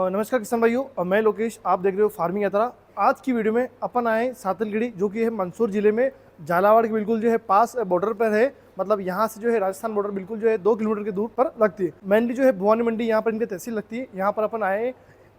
नमस्कार किसान भाइयों, मैं लोकेश, आप देख रहे हो फार्मिंग यात्रा। आज की वीडियो में अपन आए सातलगढ़ी, जो कि है मंदसौर जिले में झालावाड़ के बिल्कुल जो है पास बॉर्डर पर है। मतलब यहाँ से जो है राजस्थान बॉर्डर बिल्कुल जो है 2 किलोमीटर के दूर पर लगती है। मेनली जो है भुवानी मंडी, यहाँ पर इनकी तहसील लगती है। यहाँ पर अपन आए,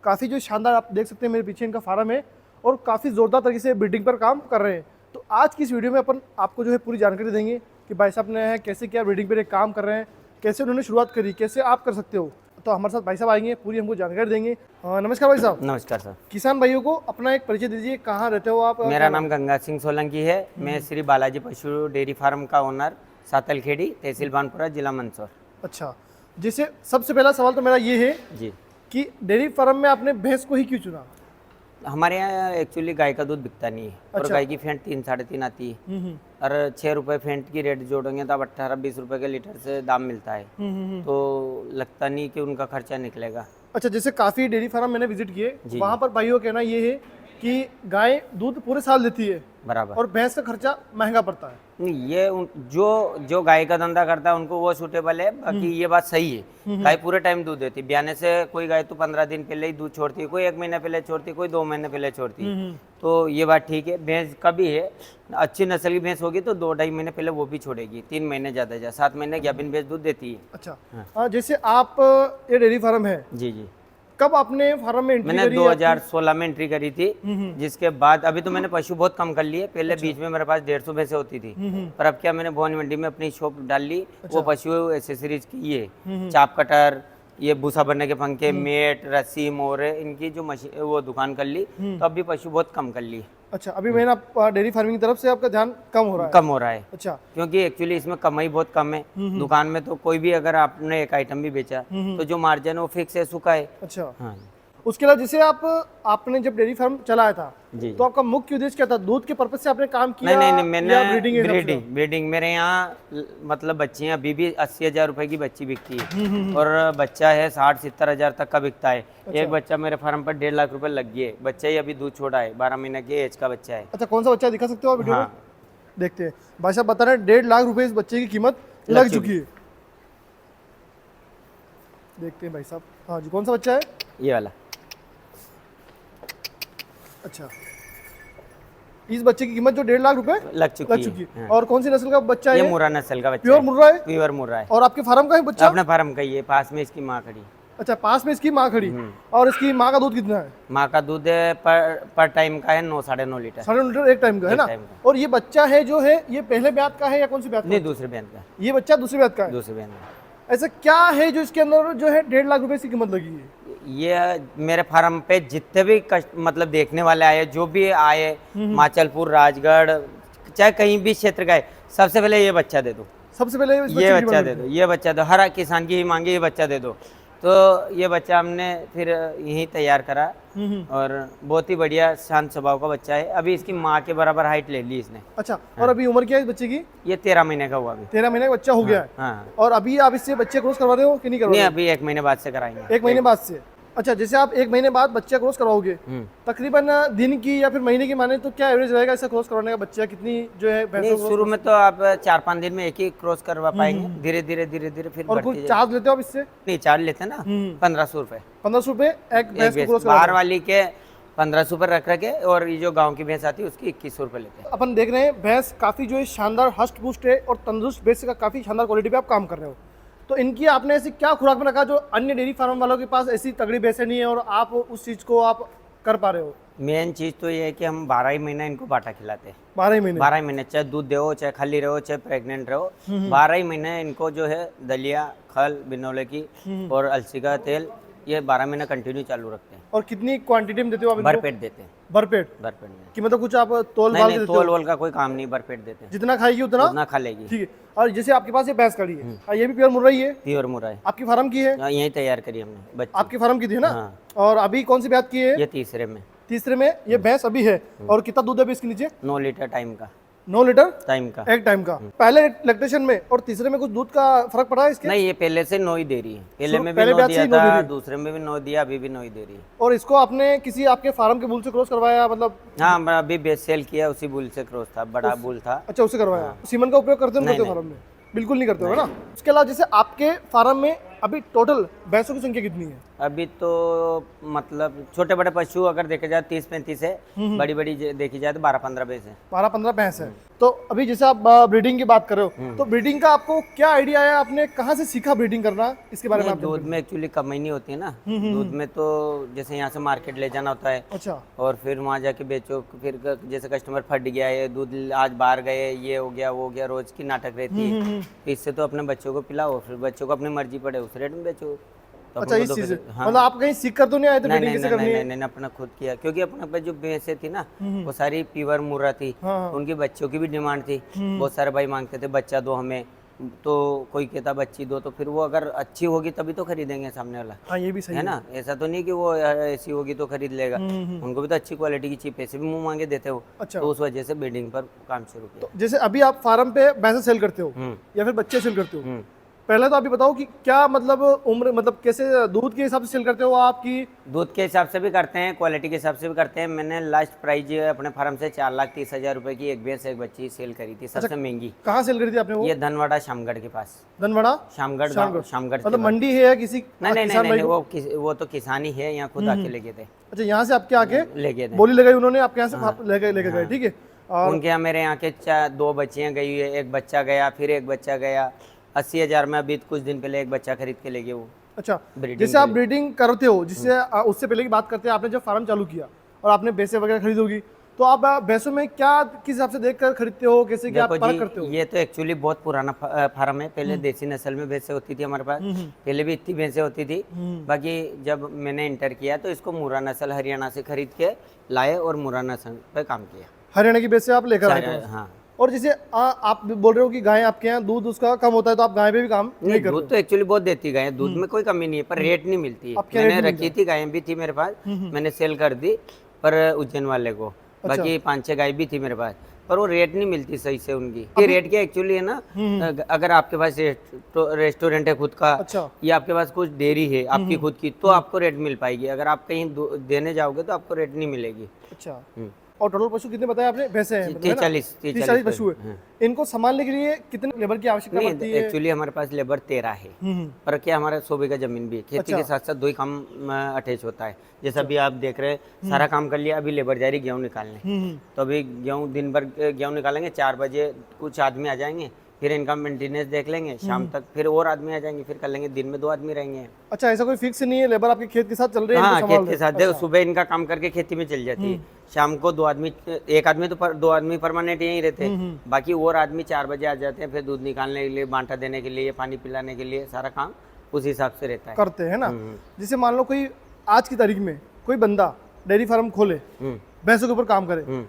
काफ़ी जो शानदार, आप देख सकते हैं मेरे पीछे इनका फार्म है और काफ़ी ज़ोरदार तरीके से ब्रीडिंग पर काम कर रहे हैं। तो आज की इस वीडियो में अपन आपको जो है पूरी जानकारी देंगे कि भाई साहब ने कैसे क्या ब्रीडिंग पर काम कर रहे हैं, कैसे उन्होंने शुरुआत करी, कैसे आप कर सकते हो। तो हमारे साथ भाई साहब आएंगे, पूरी हमको जानकारी देंगे। नमस्कार भाई साहब। नमस्कार सर। किसान भाइयों को अपना एक परिचय दीजिए, कहाँ रहते हो आप? मेरा नाम गंगा सिंह सोलंकी है। मैं श्री बालाजी पशु डेयरी फार्म का ओनर, सातलखेड़ी, तहसील बानपुरा, जिला मंदसौर। अच्छा, जैसे सबसे पहला सवाल तो मेरा ये है जी, कि डेयरी फार्म में आपने भैंस को ही क्यों चुना? हमारे यहाँ एक्चुअली गाय का दूध बिकता नहीं है और अच्छा। गाय की फेंट 3 साढ़े 3 आती है और 6 रुपये फेंट की रेट जोड़ेंगे तो अब 18-20 रुपये के लीटर से दाम मिलता है। तो लगता नहीं कि उनका खर्चा निकलेगा। अच्छा, जैसे काफ़ी डेयरी फार्म मैंने विजिट किए, जी। वहाँ पर भाइयों का कहना ये है कि गाय दूध पूरे साल देती है बराबर। और भैंस का खर्चा महंगा पड़ता है। नहीं, ये जो गाय का धंधा करता है उनको वो सूटेबल है। बाकी ये बात सही है, गाय पूरे टाइम दूध देती है। ब्याने से कोई गाय तो 15 दिन पहले ही दूध छोड़ती है, कोई 1 महीना पहले छोड़ती है, कोई 2 महीने पहले छोड़ती है। तो ये बात ठीक है। भैंस का भी है, अच्छी नस्ल की भैंस होगी तो 2-2.5 महीने पहले वो भी छोड़ेगी। 3 महीने ज़्यादा जा 7 महीने गैपिन भैंस दूध देती है। अच्छा, जैसे आप, ये डेयरी फार्म है, जी जी। कब आपने फार्म में एंट्री मैंने करी? 2016 में एंट्री करी थी, जिसके बाद अभी तो मैंने पशु बहुत कम कर लिए। पहले बीच में मेरे पास 150 भैंसें होती थी, पर अब क्या, मैंने भुवानी मंडी में अपनी शॉप डाल ली। वो पशु एसेसरीज की, ये चाप कटर, ये भूसा भरने के पंखे, मेट, रस्सी, मोरे, इनकी जो मशीन, वो दुकान कर ली। तो अब भी पशु बहुत कम कर ली। अच्छा, अभी मैंने डेयरी फार्मिंग की तरफ से आपका ध्यान कम हो रहा है? कम हो रहा है। अच्छा। क्योंकि एक्चुअली इसमें कमाई बहुत कम है। दुकान में तो कोई भी अगर आपने एक आइटम भी बेचा तो जो मार्जिन है वो फिक्स है, सूखा है। अच्छा। हाँ उसके अलावा जैसे आपने जब डेयरी फार्म चलाया था, जी। तो आपका मुख्य उद्देश्य क्या था? दूध के पर्पज से आपने काम किया? नहीं, मैंने या ब्रीडिंग? मेरे यहाँ मतलब बच्चियाँ अभी भी 80,000 रुपए की बच्ची बिकती है और बच्चा है 60-70 हज़ार तक का बिकता है। एक बच्चा मेरे फार्म पर 1.5 लाख रुपए लग गए। बच्चा ही अभी दूध छोड़ा है, 12 महीने के एज का बच्चा है। अच्छा, कौन सा बच्चा दिखा सकते हो आप वीडियो में? हाँ। देखते हैं। भाई साहब बता रहे हैं 1.5 लाख रुपए इस बच्चे की कीमत लग चुकी है। देखते हैं भाई साहब। हाँ जी, कौन सा बच्चा है? ये वाला। अच्छा, इस बच्चे की कीमत जो 1.5 लाख रुपए लग चुकी है। और कौन सी नस्ल का बच्चा है? ये मुर्रा नस्ल का बच्चा प्योर है। मुर्रा है? प्योर मुर्रा है। और आपके फार्म का है बच्चा? अपने फार्म का ही है, पास में इसकी माँ खड़ी। अच्छा, पास में इसकी माँ खड़ी। और इसकी माँ का दूध कितना है? माँ का दूध पर टाइम का है 9-9.5 लीटर। 9.5 लीटर एक टाइम का है ना? टाइम का। और ये बच्चा है जो है, ये पहले ब्यात का है या कौन सी ब्यात का? नहीं, दूसरे बहन का। ये बच्चा दूसरी ब्यात का है। दूसरे बहन का। ऐसा क्या है जो इसके अंदर जो है 1.5 लाख रुपए की कीमत लगी है? ये मेरे फार्म पे जितने भी मतलब देखने वाले आए, जो भी आए, माचलपुर, राजगढ़, चाहे कहीं भी क्षेत्र का है, सबसे पहले ये बच्चा दे दो। सबसे पहले ये बच्चा दे दो, ये बच्चा दो। हर किसान की ही मांगे, ये बच्चा दे दो। तो ये बच्चा हमने फिर यहीं तैयार करा और बहुत ही बढ़िया शांत स्वभाव का बच्चा है। अभी इसकी माँ के बराबर हाइट ले ली इसने। अच्छा, और अभी उम्र क्या है इस बच्चे की? ये 13 महीने का हुआ अभी। 13 महीने का बच्चा हो गया है। हाँ। और अभी आप इससे बच्चे क्रॉस करवा रहे हो कि नहीं करवा नहीं, रहे? अभी 1 महीने बाद से कराएंगे। 1 महीने बाद से। अच्छा, जैसे आप 1 महीने बाद बच्चा क्रॉस करवाओगे, तकरीबन दिन की या फिर महीने की माने तो क्या एवरेज रहेगा ऐसा क्रॉस करवाने का? बच्चा कितनी जो है नहीं, शुरू में तो आप 4-5 दिन में एक ही क्रॉस करवा पाएंगे। धीरे धीरे फिर और कुछ चार्ज लेते हो आप इससे? नहीं, चार्ज लेते हैं ना, 1500 रुपए। 1500 रुपए एक भैंस को क्रॉस बाहर वाली के 1500 पर रख रखे, और ये जो गांव की भैंस आती है उसकी 2100 रुपए लेते हैं। अपन देख रहे हैं भैंस काफी जो है शानदार हष्ट पुष्ट है और तंदुरुस्त भैंस का काफी शानदार क्वालिटी पे आप काम कर रहे हो। तो इनकी आपने ऐसी क्या खुराक में रखा जो अन्य डेयरी फार्म वालों के पास ऐसी तगड़ी भैंसें नहीं है और आप उस चीज को आप कर पा रहे हो? मेन चीज तो ये है कि हम 12 ही महीना इनको बाटा खिलाते हैं। 12 महीने? 12 महीने, चाहे दूध दो, चाहे खाली रहो, चाहे प्रेग्नेंट रहो, 12 ही महीने इनको जो है दलिया, खल, बिनौले की और अलसी का तेल, ये 12 महीने कंटिन्यू चालू रखते हैं। और कितनी क्वांटिटी में देते हो आप इनको? भरपेट देते हैं। भरपेट? भरपेट में कि मतलब कुछ आप तोल नहीं, भाल के नहीं, देते हो? तोल वोल का कोई काम नहीं, भरपेट देते हैं। जितना खाएगी उतना उतना खा लेगी। ठीक है। और जैसे आपके पास ये भैंस खड़ी है, ये भी प्योर मुर्रा ही है? प्योर मुर्रा है। आपकी फार्म की है? यही तैयार करी हमने बच्ची। आपकी फार्म की थी ना? हाँ। और अभी कौन सी ब्यात की है? ये तीसरे में। तीसरे में ये भैंस अभी है। और कितना दूध है अभी इसके नीचे? 9 लीटर टाइम का। 9 लीटर टाइम का। एक टाइम का। पहले लैक्टेशन में और तीसरे में कुछ दूध का फर्क पड़ा है इसके? नहीं, ये पहले से 9 ही दे रही है। पहले में भी पहले 9 ब्याज से दिया ही 9 दे था, रही है। दूसरे में भी 9 दिया, अभी भी 9 ही दे रही है। और इसको आपने किसी आपके फार्म के बुल से क्रॉस करवाया? मतलब हाँ, मैं अभी बेस्ट सेल किया, उसी बुल से क्रॉस था, बड़ा बुल था। अच्छा, उससे करवाया। सीमन का उपयोग करते हो नहीं, फार्म में? बिल्कुल नहीं करते हो ना? उसके अलावा जैसे आपके फार्म में अभी टोटल भैंसों की संख्या कितनी है? अभी तो मतलब छोटे बड़े पशु अगर देखे जाए 30-35 है, बड़ी बड़ी देखी जाए तो 12-15 भैंस है। 12-15 भैंस है। तो अभी जैसे आप ब्रीडिंग की बात कर रहे हो, तो ब्रीडिंग का आपको क्या आइडिया है, आपने कहाँ से सीखा ब्रीडिंग करना, इसके बारे में आप दूध में एक्चुअली कमाई नहीं होती है ना, दूध में तो जैसे यहाँ से मार्केट ले जाना होता है अच्छा और फिर वहाँ जाके बेचो, फिर जैसे कस्टमर फट गया है दूध आज बाहर गए, ये हो गया वो हो गया, रोज की नाटक रहती है। तो इससे तो अपने बच्चों को पिलाओ, फिर बच्चों को अपनी मर्जी पड़े उस रेट में बेचो। तो अच्छा, अपन इस को तो चीज से फिर- हाँ। मतलब आप कहीं सीख कर तो नहीं आए थे नहीं ब्रीडिंग नहीं कैसे नहीं करनी नहीं है? नहीं, अपना खुद किया, क्योंकि अपने पे जो भैंसें थी ना वो सारी प्योर मुर्रा थी, हाँ। उनके बच्चों की भी डिमांड थी। बहुत सारे भाई मांगते थे बच्चा दो हमें, तो कोई कहता बच्ची दो, तो फिर वो अगर अच्छी होगी तभी तो खरीदेंगे सामने वाला, हाँ ये भी सही है ना। ऐसा तो नहीं कि वो ऐसी होगी तो खरीद लेगा, उनको भी तो अच्छी क्वालिटी की चीज, पैसे भी मुंह मांगे देते हो। अच्छा। तो उस वजह से ब्रीडिंग पर काम शुरू किया। तो जैसे अभी आप फार्म पे भैंसे सेल करते हो या फिर बच्चे सेल करते हो, पहले तो आप ये बताओ कि क्या मतलब उम्र, मतलब कैसे दूध के हिसाब से सेल करते हो आपकी? दूध के हिसाब से भी करते हैं, क्वालिटी के हिसाब से भी करते हैं। मैंने लास्ट प्राइस अपने फार्म से 4,30,000 रुपए की एक भैंस एक बच्ची सेल करी थी, सबसे महंगी। कहाँ सेल करी थी आपने वो? ये धनवाड़ा शामगढ़ के पास। धनवाड़ा शामगढ़ शामगढ़ मतलब मंडी है या किसी नहीं नहीं किसान नहीं, भाई नहीं को? वो तो किसानी है, यहाँ खुद आके लेके थे, अच्छा, यहाँ से आपके आके ले गए थे। बोली लगाई उन्होंने, आपके यहाँ से लेके गए, ठीक है। और उनके यहाँ मेरे यहाँ के 2 बच्चियाँ गई है, एक बच्चा गया, फिर एक बच्चा गया। 80,000 में अभी कुछ दिन पहले एक बच्चा खरीद के ले गए वो। अच्छा, ब्रीडिंग जैसे आप ब्रीडिंग करते हो, जिससे उससे पहले की बात करते हैं, आपने जब फार्म चालू किया और आपने भैंसे वगैरह खरीदोगी, तो आप भैंसों में क्या किस हिसाब से देखकर खरीदते हो, कैसे क्या देखो परख जी, करते हो? ये तो एक्चुअली बहुत पुराना फार्म है। पहले देसी नस्ल में भैंसें होती थी हमारे पास, पहले भी इतनी भैंसें होती थी। बाकी जब मैंने इंटर किया तो इसको मुर्रा नस्ल हरियाणा से खरीद के लाए और मुर्रा नस्ल पे काम किया। हरियाणा की भैंसे आप लेकर आए हो? हाँ, और जैसे आप बोल रहे हो कि गाय आपके यहाँ दूध उसका कम होता है, तो आप गाय पे भी काम नहीं नहीं करते? दूध तो एक्चुअली बहुत देती गाय, दूध में कोई कमी नहीं है, पर रेट नहीं मिलती है। अब क्या मैंने रेट रखी थी, गायें भी थी मेरे पास, मैंने सेल कर दी पर उज्जैन वाले को। बाकी 5-6 गाय भी थी मेरे पास, पर वो रेट नहीं मिलती सही से उनकी। ये रेट क्या एक्चुअली है ना, अगर आपके पास रेस्टोरेंट है खुद का, अच्छा, या आपके पास कुछ डेयरी है आपकी खुद की, तो आपको रेट मिल पाएगी। अगर आप कहीं देने जाओगे तो आपको रेट नहीं मिलेगी। अच्छा। और टोटल पशु कितने बताए आपने? भैंसे हैं मतलब, है ना? 40 पशु है। इनको संभालने के लिए कितने लेबर की आवश्यकता पड़ती नहीं, है? एक्चुअली हमारे पास लेबर 13 है, पर क्या हमारा 100 बीघा जमीन भी है। खेती के साथ साथ 2 ही काम अटैच होता है। जैसा अभी आप देख रहे हैं, सारा काम कर लिया, अभी लेबर जा रही गेहूँ निकालने। तो अभी गेहूँ दिन भर गेहूँ निकालेंगे, 4 बजे कुछ आदमी आ जाएंगे, फिर इनका मेंटेनेंस देख लेंगे, शाम तक फिर और आदमी आ जाएंगे, फिर कर लेंगे। दिन में 2 आदमी रहेंगे। अच्छा, ऐसा कोई फिक्स नहीं है, लेबर आपके खेत के साथ चल रहे हैं, हाँ, इनको संभाल खेत के रहे साथ देखो, सुबह इनका काम करके खेती में चल जाती है, शाम को 2 आदमी, 1 आदमी तो 2 आदमी परमानेंट यहीं रहते हैं, बाकी और आदमी 4 बजे आ जाते हैं, फिर दूध निकालने के लिए, बांटा देने के लिए, पानी पिलाने के लिए, सारा काम उस हिसाब से रहता है। करते हैं ना। जैसे मान लो कोई आज की तारीख में कोई बंदा डेयरी फार्म खोले, भैंसों के ऊपर काम करे,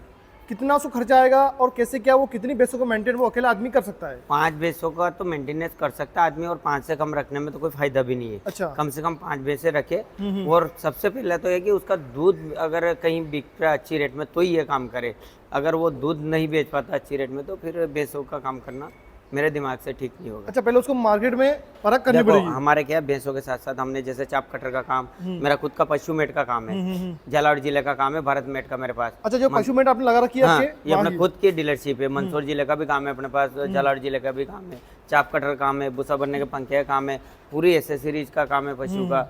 कितना उसको खर्चा आएगा और कैसे क्या वो कितनी भैंसों को मेंटेन वो अकेला आदमी कर सकता है? 5 भैंसों का तो मेंटेनेंस कर सकता है आदमी, और 5 से कम रखने में तो कोई फायदा भी नहीं है। अच्छा। कम से कम 5 भैंसे रखे, और सबसे पहले तो है कि उसका दूध अगर कहीं बिक रहा है अच्छी रेट में तो ही ये काम करे। अगर वो दूध नहीं बेच पाता अच्छी रेट में, तो फिर भैंसों का काम करना मेरे दिमाग से ठीक नहीं होगा। अच्छा, पहले उसको मार्केट में परख करनी देखो, पड़ेगी। हमारे क्या है, भैंसों के साथ साथ हमने जैसे चाप कटर का काम, मेरा खुद का पशु मेट का काम है, झालावाड़ जिले का काम है, भारत मेट का मेरे पास। अच्छा, जो पशु मेट आपने लगा रखी है हाँ, आपके, ये अपने खुद की डीलरशिप है। मंदसौर जिले का भी काम है अपने पास, झालावाड़ जिले का भी काम है, चाप कटर काम है, भूसा भरने के पंखे का काम है, पूरी एसेसरीज का काम है पशु का।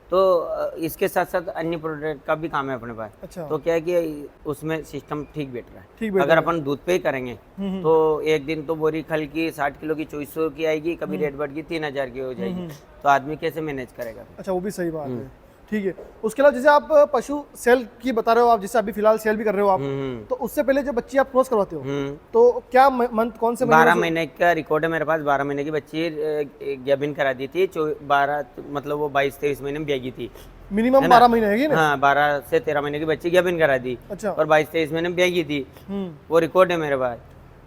तो इसके साथ साथ अन्य प्रोडक्ट का भी काम है अपने पास। अच्छा। तो क्या है कि उसमें सिस्टम ठीक बैठ रहा है। ठीक बैठ अगर अपन दूध पे ही करेंगे तो एक दिन तो बोरी खल की 60 किलो की 2400 की आएगी, कभी रेट बढ़ गई 3000 की हो जाएगी, तो आदमी कैसे मैनेज करेगा? अच्छा, वो भी सही बात है, ठीक है। उसके अलावा जैसे आप पशु सेल की बता रहे हो, आप जैसे अभी फिलहाल सेल भी कर रहे हो आप, तो उससे पहले जो बच्ची आप क्रॉस करवाते हो, तो क्या मंथ कौन से 12 महीने का रिकॉर्ड है मेरे पास। 12 महीने की बच्ची गैबिन करा दी थी, 12 मतलब वो 22-23 महीने में ब्यागी थी। मिनिमम 12 महीने है ना? हाँ, 12 से 13 महीने की बच्ची गैबिन करा दी, अच्छा। और 22-23 महीने में ब्यागी थी, वो रिकॉर्ड है मेरे पास।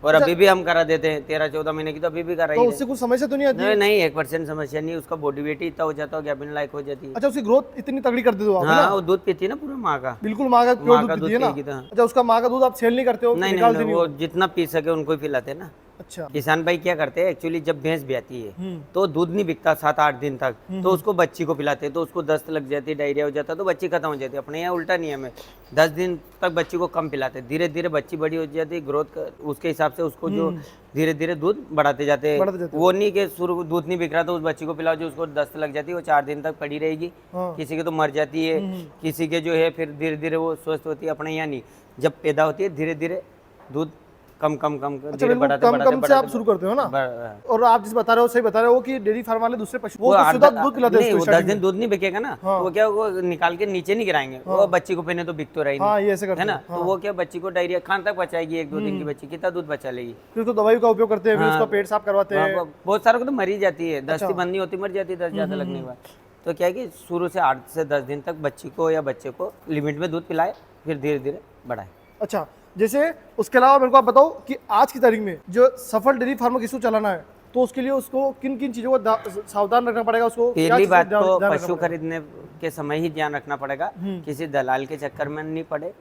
और अभी भी हम करा देते हैं, 13-14 महीने की तो अभी भी कराई तो है। उससे कुछ समस्या तो नहीं आती? नहीं नहीं, 1% समस्या नहीं, उसका बॉडी वेट ही इतना हो जाता है, गैबिन लायक हो जाती है। अच्छा, उसकी ग्रोथ इतनी तगड़ी कर देते हो आप, है हाँ, ना? वो दूध पीती है ना पूरा माँ का, बिल्कुल माँ का प्योर दूध दूध पीती है ना? पिएगी तो हाँ। अच्छा, उसका माँ का दूध आप सेल नहीं करते हो? नहीं निकालते नहीं, नहीं वो हो? जितना पी सके उनको ही पिलाते हैं ना। अच्छा। किसान भाई क्या करते हैं एक्चुअली, जब भैंस ब्याती है हम्म। तो दूध नहीं बिकता 7-8 दिन तक, तो उसको बच्ची को पिलाते हैं, तो उसको दस्त लग जाती है, डायरिया हो जाता है, तो बच्ची खत्म हो जाती है। अपने यहाँ उल्टा नियम है, 10 दिन तक बच्ची को कम पिलाते हैं, धीरे धीरे बच्ची बड़ी हो जाती है, ग्रोथ उसके हिसाब से उसको जो धीरे धीरे दूध बढ़ाते जाते बढ़ाते हैं। जाते वो नहीं कि शुरू दूध नहीं बिक रहा तो उस बच्ची को पिलाओ, जो उसको दस्त लग जाती है वो 4 दिन तक पड़ी रहेगी, हाँ। किसी के तो मर जाती है, किसी के जो है फिर धीरे धीरे वो स्वस्थ होती है। अपने यहाँ नहीं, जब पैदा होती है धीरे धीरे दूध कम कम कम अच्छा, धीरे बिल्कुल बढ़ाते कम बढ़ाते कम से आप बढ़ाते शुरू करते हो ना। बढ़- और आप जिस बता रहे हो सही बता रहे हो कि डेयरी फार्म वाले दूसरे पशु वो वो तो आठ सीधा द- दूध पिलाते नहीं, हैं वो उसको 10 starting दिन में। दूध नहीं बिकेगा ना, हाँ। तो वो क्या वो निकाल के नीचे नहीं गिराएंगे, वो बच्ची को पहले तो बिक तो रही हाँ, नहीं, ये ऐसे करते है ना। हैं, हाँ। तो वो क्या बच्ची को डायरिया खान तक बचाएगी, 1-2 दिन की बच्ची कितना दूध बचा लेगी। फिर उसको दवाई का उपयोग करते हैं, फिर हाँ। उसका पेट साफ करवाते हैं। बहुत सारों को तो मरी जाती है, दस्ती अच्छा। बंद नहीं होती, मर जाती है, दस्त ज्यादा लगने के बाद। तो क्या है कि शुरू से 8 से 10 दिन तक बच्ची को या बच्चे को लिमिट में दूध पिलाए, फिर धीरे धीरे बढ़ाए। अच्छा, जैसे उसके अलावा मेरे को आप बताओ कि आज की तारीख में जो सफल डेयरी फार्म किसी को चलाना है तो उसके लिए उसको किन किन चीज़ों को सावधान रखना पड़ेगा, उसको क्या पहली चीज़ों बात का ध्यान तो रखना पशु पड़ेगा? खरीदने के समय ही ध्यान रखना पड़ेगा, किसी दलाल के चक्कर में नहीं पड़े,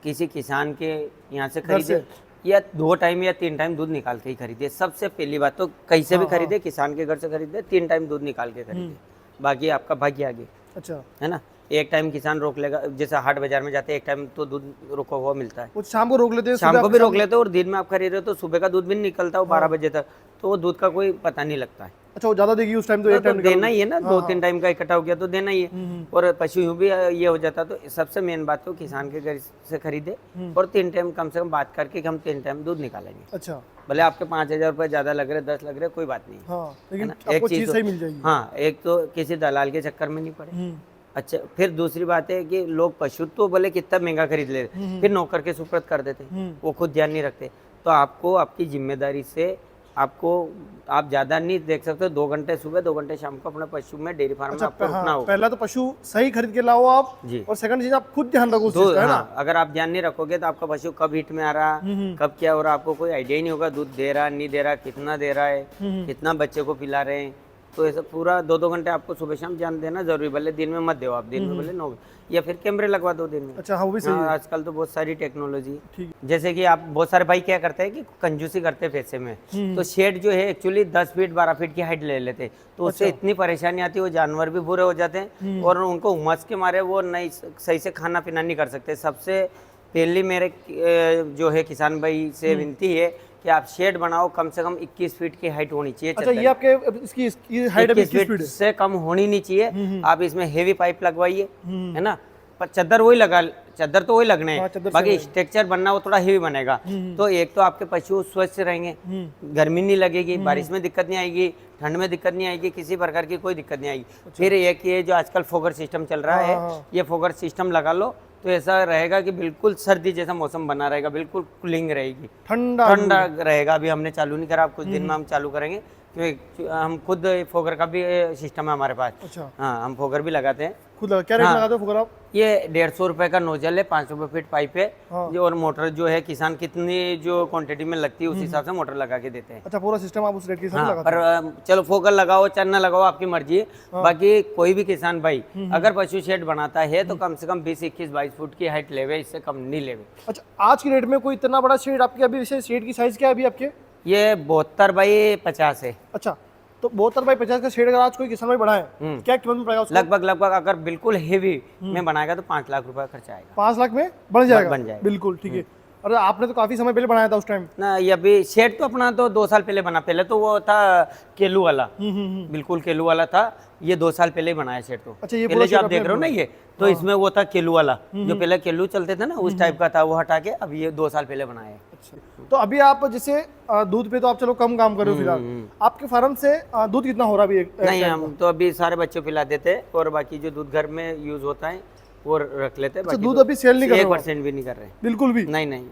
किसी किसान के यहाँ से खरीदे, या 2 टाइम या 3 टाइम दूध निकाल के ही खरीदे। सबसे पहली बात तो कहीं से भी खरीदे, किसान के घर से खरीदे, 3 टाइम दूध निकाल के खरीदे, बाकी आपका भाग्य आगे, अच्छा, है ना। एक टाइम किसान रोक लेगा, जैसे हाट बाजार में जाते हैं, एक टाइम तो दूध रुका हुआ मिलता है, वो शाम को रोक लेते हैं, शाम सुबह को आपके भी रोक सामने- लेते हो, और दिन में आप खरीद रहे हो तो सुबह का दूध भी नहीं निकलता वो 12 बजे तक, तो वो दूध का कोई पता नहीं लगता है। अच्छा, वो ज्यादा देगी उस टाइम तो एक तो टाइम देना ही है ना, 2-3 टाइम का इकट्ठा हो गया तो देना ही है। और पशु यूं भी ये हो जाता, तो सबसे मेन बात तो किसान के घर से खरीदे, और 3 टाइम कम से कम बात करके कि हम 3 टाइम दूध निकालेंगे। अच्छा, भले आपके 5,000 रुपये ज्यादा लग रहे, 10 लग रहे, कोई बात नहीं, हाँ, लेकिन है ना? आपको एक चीज़ चीज़ तो- सही मिल जाएगी। हाँ, एक तो किसी दलाल के चक्कर में नहीं पड़े। अच्छा, फिर दूसरी बात है कि लोग पशु तो भले कितना महंगा खरीद ले, फिर नौकर के सुपुर्द कर देते, वो खुद ध्यान नहीं रखते। तो आपको आपकी जिम्मेदारी से आपको, आप ज्यादा नहीं देख सकते, 2 घंटे सुबह 2 घंटे शाम को अपने पशु में डेयरी फार्म में अच्छा, आपको रुकना हाँ, होगा पहला तो पशु सही खरीद के लाओ आप जी। और सेकंड चीज आप खुद ध्यान रखो उस चीज का, है ना। हाँ, अगर आप ध्यान नहीं रखोगे तो आपका पशु कब हिट में आ रहा, कब क्या हो रहा, आपको कोई आइडिया ही नहीं होगा, दूध दे रहा नहीं दे रहा, कितना दे रहा है, कितना बच्चे को पिला रहे हैं। तो ऐसा पूरा 2-2 घंटे आपको सुबह शाम ध्यान देना जरूरी, भले दिन में मत दो आप, दिन में भले 9, या फिर कैमरे लगवा दो दिन में। अच्छा, हाँ, वो भी सही हाँ, है। आजकल तो बहुत सारी टेक्नोलॉजी है। ठीक जैसे कि आप बहुत सारे भाई क्या करते हैं कि कंजूसी करते हैं पैसे में, तो शेड जो है एक्चुअली 10 फीट 12 फीट की हाइट ले लेते, तो उससे इतनी परेशानी आती है, वो जानवर भी बुरे हो जाते हैं, और उनको उमस के मारे वो नहीं सही से खाना पीना नहीं कर सकते। सबसे पहली मेरे जो है किसान भाई से विनती है कि आप शेड बनाओ, कम से कम 21 फीट की हाइट होनी चाहिए। अच्छा, ये आपके इसकी हाइट अभी 21 फीट से कम होनी नहीं चाहिए। आप इसमें हेवी पाइप लगवाइए, है ना, पर चादर वही लगा, चादर तो वही लगने हाँ, हैं, चादर बाकी स्ट्रक्चर बनना वो थोड़ा हेवी बनेगा। तो एक तो आपके पशु स्वस्थ रहेंगे, गर्मी नहीं लगेगी, बारिश में दिक्कत नहीं आएगी, ठंड में दिक्कत नहीं आएगी, किसी प्रकार की कोई दिक्कत नहीं आएगी। फिर एक ये जो आजकल फोगर सिस्टम चल रहा है, ये फोगर सिस्टम लगा लो तो ऐसा रहेगा कि बिल्कुल सर्दी जैसा मौसम बना रहेगा, बिल्कुल कूलिंग रहेगी, ठंडा ठंडा रहेगा। अभी हमने चालू नहीं करा, कुछ दिन में हम चालू करेंगे, क्योंकि हम खुद फोगर का भी सिस्टम है हमारे पास। अच्छा, हाँ, हम फोगर भी लगाते हैं। खुद क्या रेट हाँ। लगाते हो फुकर आप? ये 150 रुपए का नोजल है, 5 रुपए फीट पाइप है, हाँ। जो और मोटर जो है किसान कितनी जो क्वांटिटी में लगती है उस हिसाब से मोटर लगा के देते हैं। अच्छा, पूरा सिस्टम आप उस रेट के हिसाब से हाँ, लगाते पर हो? चलो फोकर लगाओ चाहे ना लगाओ आपकी मर्जी है। बाकी कोई भी किसान भाई अगर पशु शेड बनाता है तो कम से कम 20, 21, 22 फुट की हाइट लेवे, इससे कम नहीं लेवे। अच्छा, आज की डेट में कोई इतना बड़ा शेड आपके अभी, वैसे शेड की साइज क्या है अभी आपके? ये 72 बाई 50 है, अच्छा, तो 72 बाई 50 का शेड अगर आज कोई किसान भाई बढ़ाए, क्या कीमत में पड़ेगा उसको? लगभग अगर बिल्कुल हेवी में बनाएगा तो 5 लाख रुपए खर्चा आएगा। 5 लाख में बन जाएगा? बन जाएगा। बिल्कुल ठीक है। अरे आपने तो काफी समय पहले बनाया था उस टाइम। ना, ये अभी शेड तो अपना तो 2 साल पहले बना, पहले तो वो था केलू वाला, बिल्कुल केलू वाला था, ये 2 साल पहले ही बनाया शेड। तो अच्छा, ये पहले पूरा जो आप शेड देख आपने रहे हो ना ये, तो इसमें वो था केलू वाला, जो पहले केलू चलते थे ना उस टाइप का था, वो हटा के अब ये 2 साल पहले बनाया है। अच्छा, तो अभी आप जैसे दूध पे तो आप चलो कम काम कर रहे हो फिलहाल, आपके फार्म से दूध कितना हो रहा है अभी? नहीं, हम तो अभी सारे बच्चों को पिला देते हैं, और बाकी जो दूध घर में यूज होता है वो रख लेते हैं। अच्छा, दूध अभी सेल नहीं कर रहे हो? 1% भी नहीं कर रहे, बिल्कुल भी? नहीं।